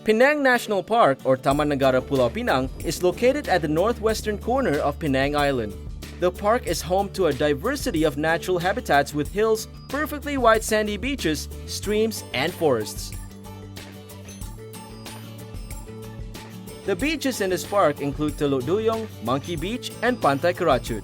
Penang National Park, or Taman Negara Pulau Pinang, is located at the northwestern corner of Penang Island. The park is home to a diversity of natural habitats with hills, perfectly white sandy beaches, streams, and forests. The beaches in this park include Teluk Duyung, Monkey Beach, and Pantai Kerachut.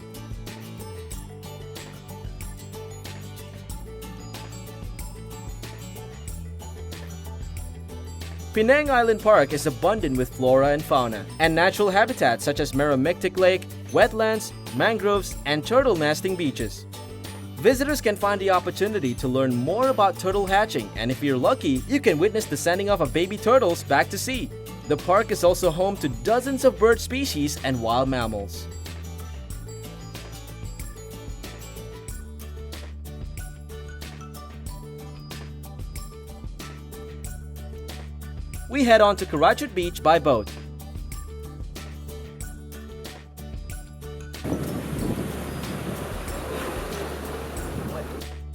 Penang Island Park is abundant with flora and fauna, and natural habitats such as Meromictic Lake, wetlands, mangroves, and turtle nesting beaches. Visitors can find the opportunity to learn more about turtle hatching, and if you're lucky, you can witness the sending off of baby turtles back to sea. The park is also home to dozens of bird species and wild mammals. We head on to Kerachut Beach by boat.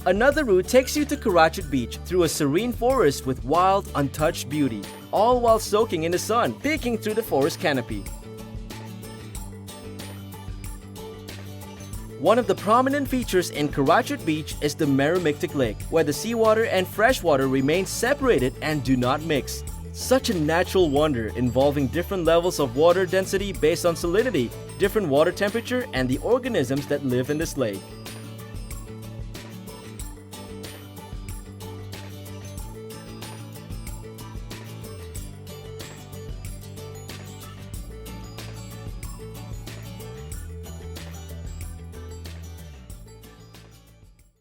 Another route takes you to Kerachut Beach through a serene forest with wild, untouched beauty, all while soaking in the sun, peeking through the forest canopy. One of the prominent features in Kerachut Beach is the Meromictic Lake, where the seawater and freshwater remain separated and do not mix. Such a natural wonder involving different levels of water density based on salinity, different water temperature, and the organisms that live in this lake.